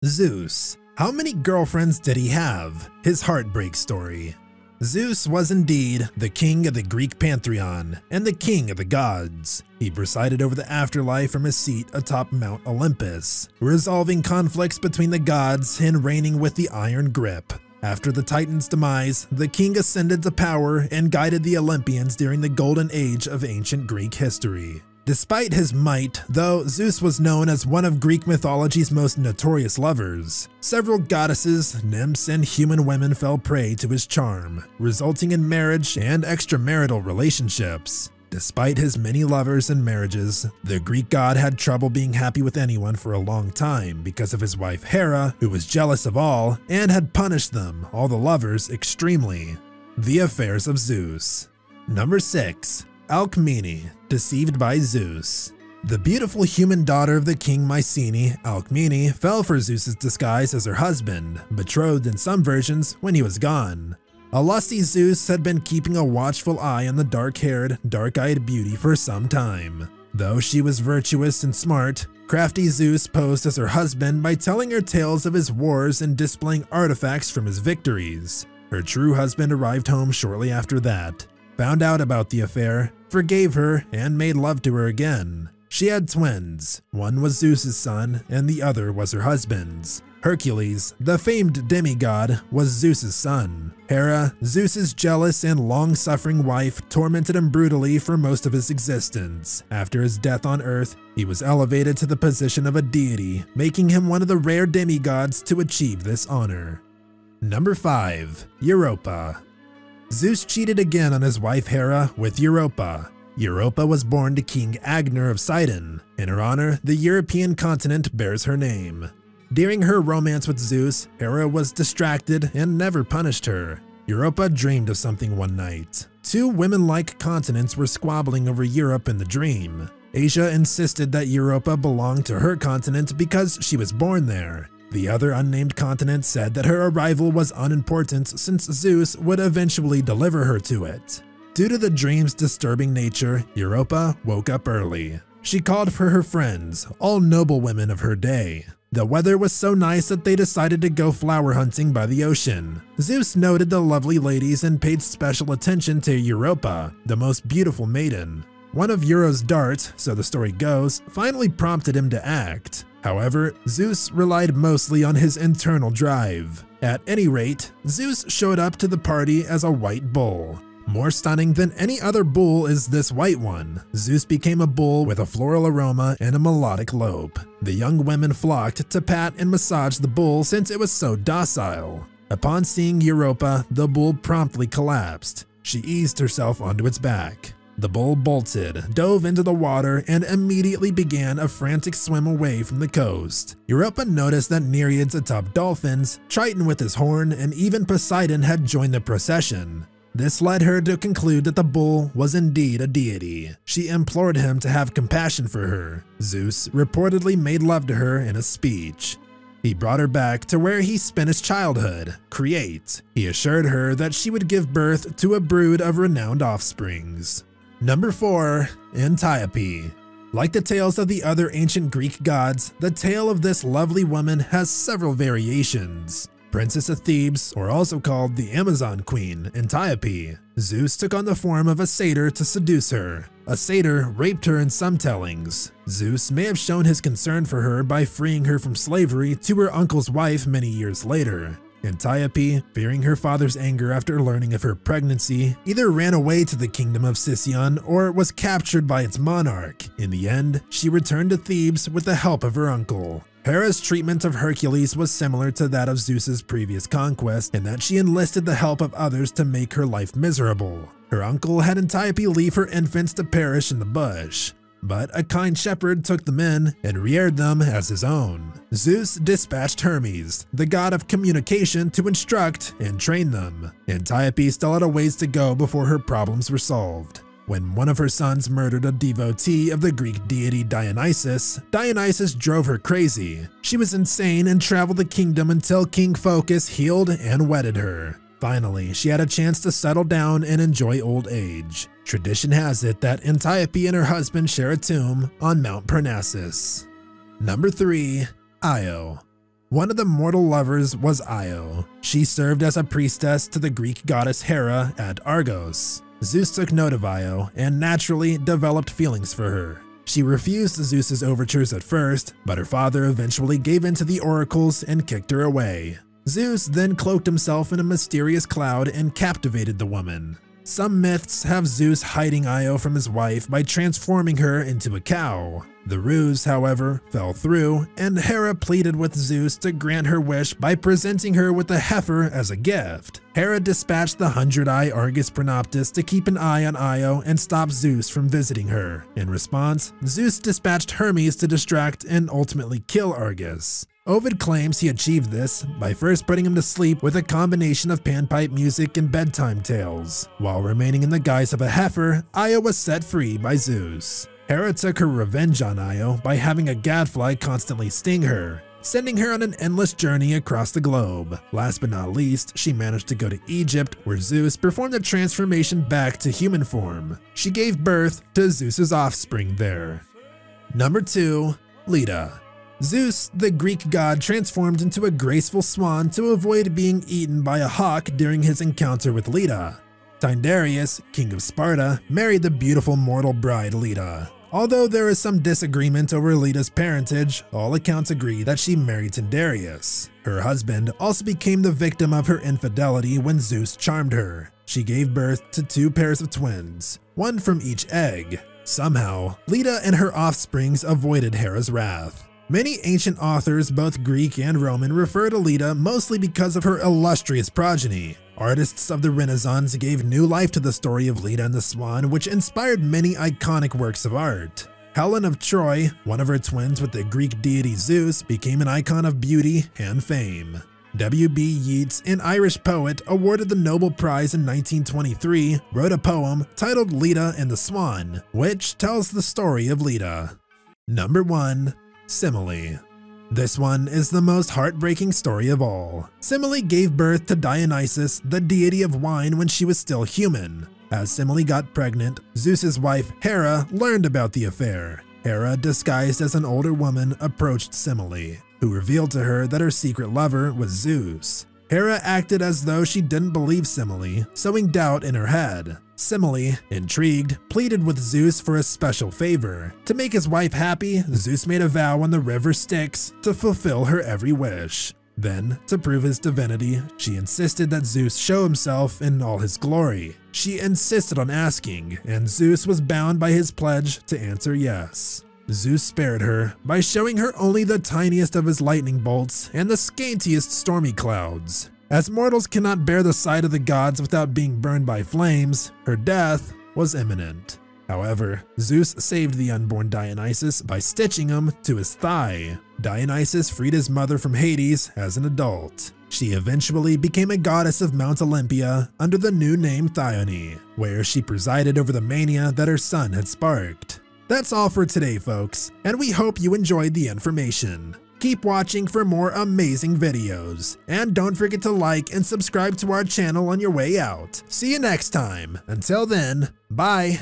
Zeus. How many girlfriends did he have? His heartbreak story. Zeus was indeed the king of the Greek pantheon and the king of the gods. He presided over the afterlife from his seat atop Mount Olympus, resolving conflicts between the gods and reigning with the iron grip. After the Titan's demise, the king ascended to power and guided the Olympians during the golden age of ancient Greek history. Despite his might, though, Zeus was known as one of Greek mythology's most notorious lovers. Several goddesses, nymphs, and human women fell prey to his charm, resulting in marriage and extramarital relationships. Despite his many lovers and marriages, the Greek god had trouble being happy with anyone for a long time because of his wife Hera, who was jealous of all and had punished them, all the lovers, extremely. The affairs of Zeus. Number 6. ALCMENE, deceived by Zeus. The beautiful human daughter of the king Mycene, ALCMENE, fell for Zeus's disguise as her husband, betrothed in some versions when he was gone. A lusty Zeus had been keeping a watchful eye on the dark-haired, dark-eyed beauty for some time. Though she was virtuous and smart, crafty Zeus posed as her husband by telling her tales of his wars and displaying artifacts from his victories. Her true husband arrived home shortly after that, found out about the affair, forgave her, and made love to her again. She had twins. One was Zeus's son, and the other was her husband's. Hercules, the famed demigod, was Zeus's son. Hera, Zeus's jealous and long-suffering wife, tormented him brutally for most of his existence. After his death on Earth, he was elevated to the position of a deity, making him one of the rare demigods to achieve this honor. Number 5. Europa. Zeus cheated again on his wife Hera with Europa. Europa was born to King Agner of Sidon. In her honor, the European continent bears her name. During her romance with Zeus, Hera was distracted and never punished her. Europa dreamed of something one night. Two women-like continents were squabbling over Europe in the dream. Asia insisted that Europa belonged to her continent because she was born there. The other unnamed continent said that her arrival was unimportant since Zeus would eventually deliver her to it. Due to the dream's disturbing nature, Europa woke up early. She called for her friends, all noble women of her day. The weather was so nice that they decided to go flower hunting by the ocean. Zeus noted the lovely ladies and paid special attention to Europa, the most beautiful maiden. One of Euro's darts, so the story goes, finally prompted him to act. However, Zeus relied mostly on his internal drive. At any rate, Zeus showed up to the party as a white bull. More stunning than any other bull is this white one. Zeus became a bull with a floral aroma and a melodic lope. The young women flocked to pat and massage the bull since it was so docile. Upon seeing Europa, the bull promptly collapsed. She eased herself onto its back. The bull bolted, dove into the water, and immediately began a frantic swim away from the coast. Europa noticed that nereids atop dolphins, Triton with his horn, and even Poseidon had joined the procession. This led her to conclude that the bull was indeed a deity. She implored him to have compassion for her. Zeus reportedly made love to her in a speech. He brought her back to where he spent his childhood, Crete. He assured her that she would give birth to a brood of renowned offsprings. Number 4. Antiope. Like the tales of the other ancient Greek gods, the tale of this lovely woman has several variations. Princess of Thebes, or also called the Amazon Queen, Antiope. Zeus took on the form of a satyr to seduce her. A satyr raped her in some tellings. Zeus may have shown his concern for her by freeing her from slavery to her uncle's wife many years later. Antiope, fearing her father's anger after learning of her pregnancy, either ran away to the kingdom of Sicyon or was captured by its monarch. In the end, she returned to Thebes with the help of her uncle. Hera's treatment of Hercules was similar to that of Zeus's previous conquest in that she enlisted the help of others to make her life miserable. Her uncle had Antiope leave her infants to perish in the bush, but a kind shepherd took them in and reared them as his own. Zeus dispatched Hermes, the god of communication, to instruct and train them. Antiope still had a ways to go before her problems were solved. When one of her sons murdered a devotee of the Greek deity Dionysus, Dionysus drove her crazy. She was insane and traveled the kingdom until King Phocus healed and wedded her. Finally, she had a chance to settle down and enjoy old age. Tradition has it that Antiope and her husband share a tomb on Mount Parnassus. Number 3. Io. One of the mortal lovers was Io. She served as a priestess to the Greek goddess Hera at Argos. Zeus took note of Io and naturally developed feelings for her. She refused Zeus's overtures at first, but her father eventually gave in to the oracles and kicked her away. Zeus then cloaked himself in a mysterious cloud and captivated the woman. Some myths have Zeus hiding Io from his wife by transforming her into a cow. The ruse, however, fell through, and Hera pleaded with Zeus to grant her wish by presenting her with a heifer as a gift. Hera dispatched the 100-eye Argus Pronoptus to keep an eye on Io and stop Zeus from visiting her. In response, Zeus dispatched Hermes to distract and ultimately kill Argus. Ovid claims he achieved this by first putting him to sleep with a combination of panpipe music and bedtime tales. While remaining in the guise of a heifer, Io was set free by Zeus. Hera took her revenge on Io by having a gadfly constantly sting her, sending her on an endless journey across the globe. Last but not least, she managed to go to Egypt, where Zeus performed a transformation back to human form. She gave birth to Zeus's offspring there. Number 2. Leda. Zeus, the Greek god, transformed into a graceful swan to avoid being eaten by a hawk during his encounter with Leda. Tyndareus, king of Sparta, married the beautiful mortal bride Leda. Although there is some disagreement over Leda's parentage, all accounts agree that she married Tyndareus. Her husband also became the victim of her infidelity when Zeus charmed her. She gave birth to 2 pairs of twins, one from each egg. Somehow, Leda and her offsprings avoided Hera's wrath. Many ancient authors, both Greek and Roman, refer to Leda mostly because of her illustrious progeny. Artists of the Renaissance gave new life to the story of Leda and the Swan, which inspired many iconic works of art. Helen of Troy, one of her twins with the Greek deity Zeus, became an icon of beauty and fame. W.B. Yeats, an Irish poet awarded the Nobel Prize in 1923, wrote a poem titled Leda and the Swan, which tells the story of Leda. Number 1. Semele. This one is the most heartbreaking story of all. Semele gave birth to Dionysus, the deity of wine, when she was still human. As Semele got pregnant, Zeus's wife Hera learned about the affair. Hera, disguised as an older woman, approached Semele, who revealed to her that her secret lover was Zeus. Hera acted as though she didn't believe Semele, sowing doubt in her head. Semele, intrigued, pleaded with Zeus for a special favor. To make his wife happy, Zeus made a vow on the river Styx to fulfill her every wish. Then, to prove his divinity, she insisted that Zeus show himself in all his glory. She insisted on asking, and Zeus was bound by his pledge to answer yes. Zeus spared her by showing her only the tiniest of his lightning bolts and the scantiest stormy clouds. As mortals cannot bear the sight of the gods without being burned by flames, her death was imminent. However, Zeus saved the unborn Dionysus by stitching him to his thigh. Dionysus freed his mother from Hades as an adult. She eventually became a goddess of Mount Olympia under the new name Thyone, where she presided over the mania that her son had sparked. That's all for today, folks, and we hope you enjoyed the information. Keep watching for more amazing videos, and don't forget to like and subscribe to our channel on your way out. See you next time. Until then, bye.